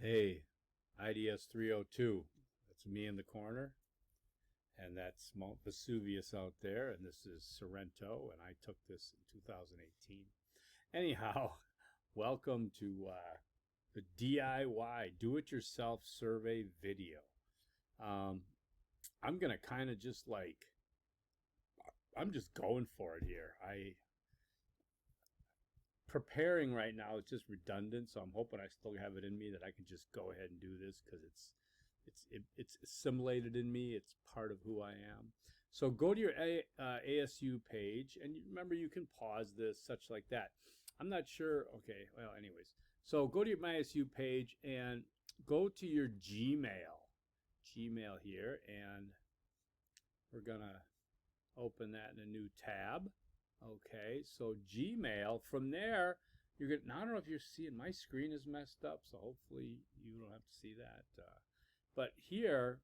Hey, IDS 302. That's me in the corner. And that's Mount Vesuvius out there. And this is Sorrento. And I took this in 2018. Anyhow, welcome to the DIY, do-it-yourself survey video. I'm going to kind of just I'm just going for it here. Preparing right now is just redundant, so I'm hoping I still have it in me that I can just go ahead and do this because it's assimilated in me. It's part of who I am. So go to your ASU page, and remember you can pause this, such like that. I'm not sure. Okay, well, anyways. So go to your ASU page and go to your Gmail here, and we're gonna open that in a new tab. Okay, so Gmail. From there, you're gonna. Now I don't know if you're seeing. My screen is messed up, so hopefully you don't have to see that. But here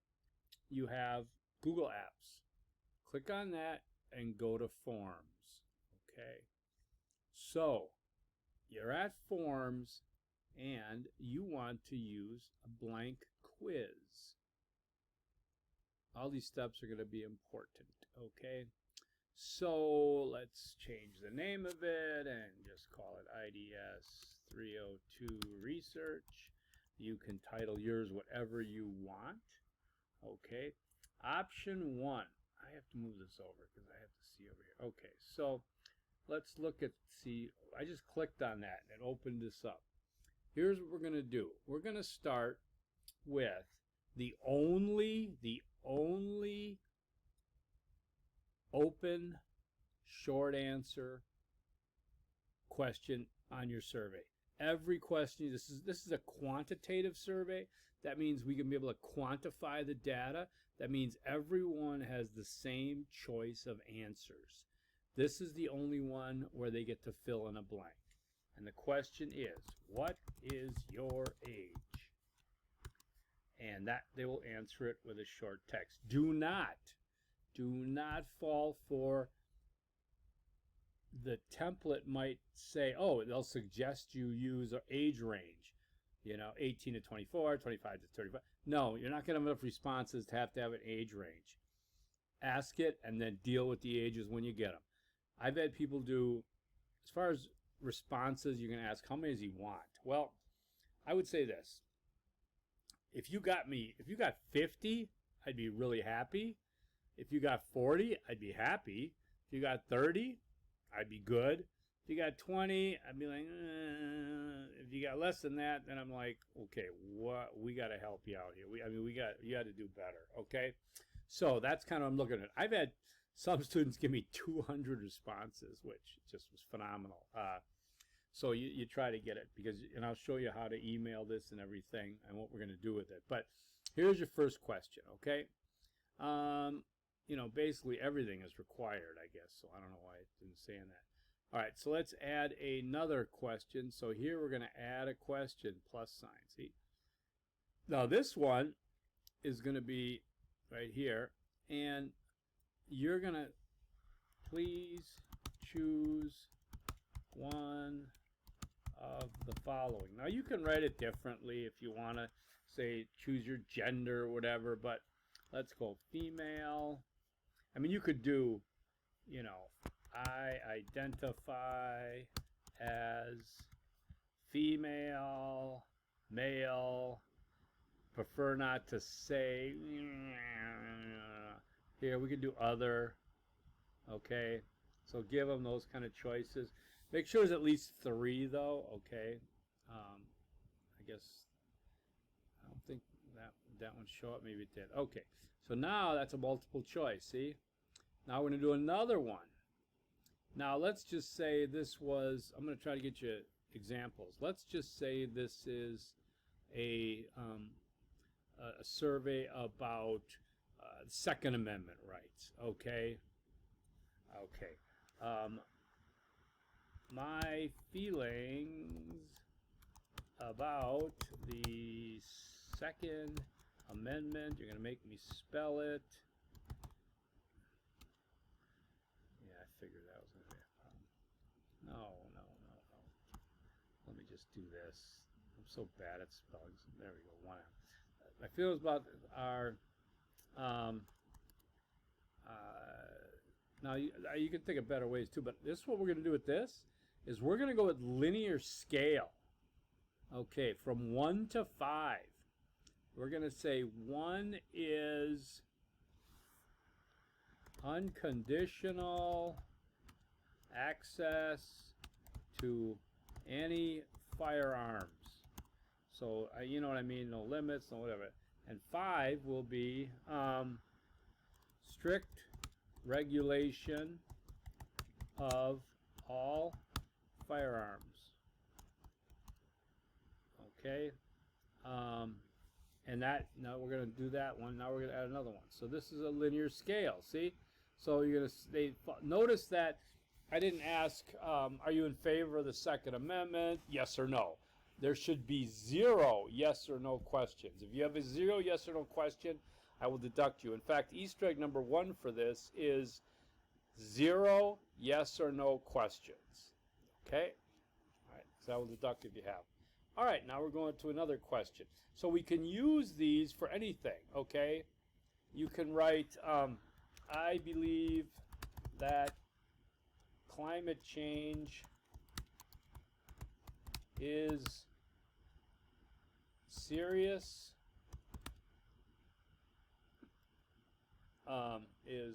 you have Google Apps. Click on that and go to Forms. Okay, so you're at Forms, and you want to use a blank quiz. All these steps are going to be important. Okay. So let's change the name of it and just call it IDS 302 Research. You can title yours whatever you want. Okay. Option 1. I have to move this over because I have to see over here. Okay. So let's look at, I just clicked on that and it opened this up. Here's what we're going to do. We're going to start with the only open short answer question on your survey. Every question, this is a quantitative survey. That means we can be able to quantify the data. That means everyone has the same choice of answers. This is the only one where they get to fill in a blank. And the question is, what is your age? And that they will answer it with a short text. Do not fall for the template might say, oh, they'll suggest you use an age range, 18 to 24, 25 to 35. No, you're not going to have enough responses to have an age range. Ask it and then deal with the ages when you get them. I've had people do, as far as responses, you're going to ask, how many does he want? Well, I would say this. If you got 50, I'd be really happy. If you got 40, I'd be happy. If you got 30, I'd be good. If you got 20, I'd be like, If you got less than that, then I'm like, okay, we got to help you out here. You got to do better, okay? So that's kind of what I'm looking at. I've had some students give me 200 responses, which just was phenomenal. So you try to get it and I'll show you how to email this and everything and what we're going to do with it. But here's your first question, okay? Basically everything is required, I guess. So I don't know why it didn't say in that. All right, so let's add another question. So here we're going to add a question, plus sign. See? Now this one is going to be right here. And you're going to please choose one of the following. Now you can write it differently if you want to say choose your gender or whatever, but let's go female. I mean, you could do, I identify as female, male, prefer not to say. Here, we could do other. Okay, so give them those kind of choices. Make sure there's at least 3, though. Okay, I guess I don't think that one show up. Maybe it did. Okay, so now that's a multiple choice. See, now we're going to do another one. Now let's just say this was. I'm going to try to get you examples. Let's just say this is a survey about Second Amendment rights. Okay. Okay. My feelings about the Second Amendment. You're going to make me spell it. Yeah, I figured that was going to be a problem. No. Let me just do this. I'm so bad at spelling. There we go. 1M. My feelings about our now you can think of better ways too, but this is what we're going to do with this is we're going to go with linear scale. Okay, from 1 to 5. We're going to say 1 is unconditional access to any firearms. So you know what I mean, no limits, no whatever. And 5 will be strict regulation of all firearms. Okay, and that, now we're going to do that one. Now we're going to add another one. So this is a linear scale. See, so you're going to notice that I didn't ask, are you in favor of the Second Amendment? Yes or no. There should be 0 yes or no questions. If you have a 0 yes or no question, I will deduct you. In fact, Easter egg number 1 for this is 0 yes or no questions. Okay? All right, so I will deduct if you have. All right, now we're going to another question. So we can use these for anything, okay? You can write, I believe that climate change is serious, you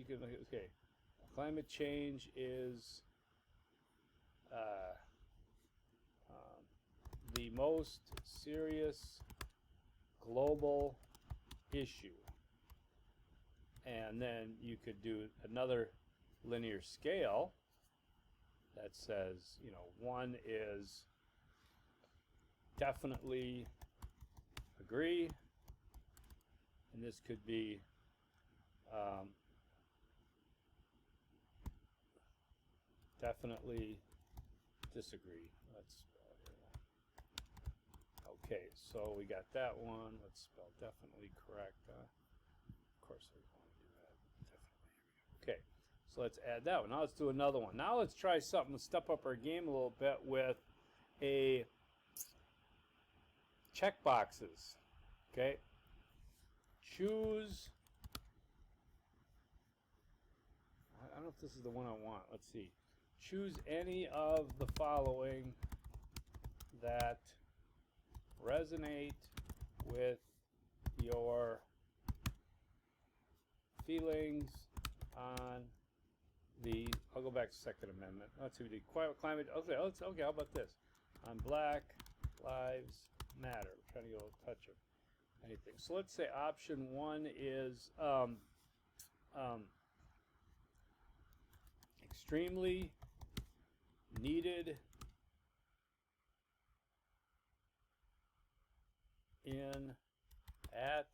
can, okay, climate change is the most serious global issue. And then you could do another linear scale that says, you know, 1 is definitely agree, and this could be definitely disagree. Let's spell here. Okay, so we got that one. Let's spell definitely correct. Of course, we want to do that. Definitely. Okay, so let's add that one. Now let's do another one. Now let's try something to step up our game a little bit with a check boxes. Okay, choose. I don't know if this is the one I want. Let's see. Choose any of the following that resonate with your feelings on the, I'll go back to Second Amendment. Let's see, we did climate, okay, how about this? On Black Lives Matter. We're trying to get a little touch of anything. So let's say option 1 is extremely needed at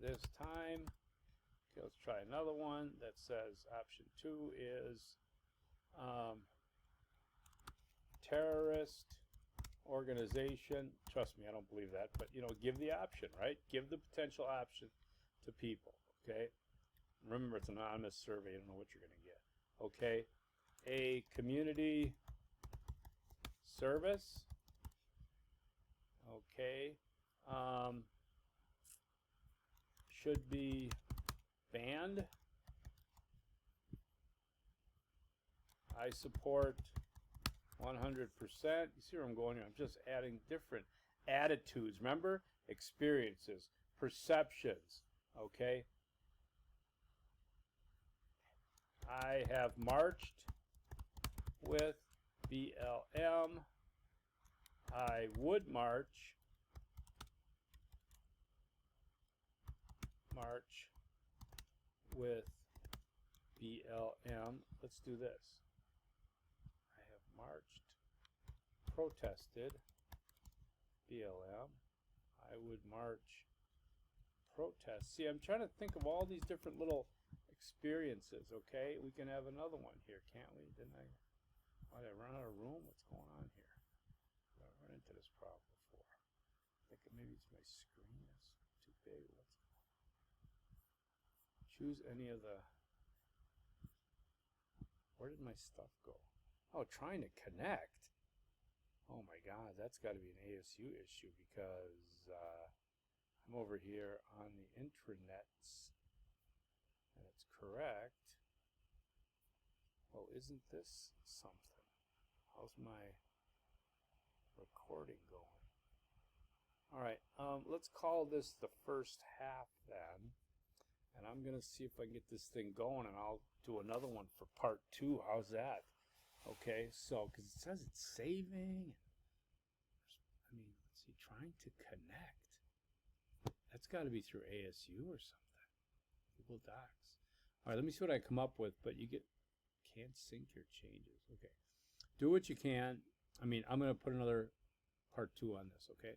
this time. Okay, let's try another one that says option 2 is terrorist organization. Trust me, I don't believe that, but you know, give the option, right? Give the potential option to people, okay? Remember, it's an anonymous survey. You don't know what you're going to get, okay? A community service, okay, should be banned. I support 100%. You see where I'm going here? I'm just adding different attitudes. Remember? Experiences, perceptions, okay? I have marched with BLM. I would march with BLM. Let's do this. I have marched, protested BLM. I would march, protest. See, I'm trying to think of all these different little experiences, okay? We can have another one here, can't we? Did I run out of room? What's going on here? I've run into this problem before. I think maybe it's my screen is too big. Choose any of the, where did my stuff go? Oh, trying to connect. Oh my God, that's got to be an ASU issue because I'm over here on the intranets and it's correct. Well, isn't this something? How's my recording going? All right, let's call this the first half then. And I'm going to see if I can get this thing going, and I'll do another one for part 2. How's that? Okay, so, because it says it's saving. I mean, let's see, trying to connect. That's got to be through ASU or something. Google Docs. All right, let me see what I come up with, but you can't sync your changes. Okay. Do what you can. I mean, I'm going to put another part 2 on this, okay?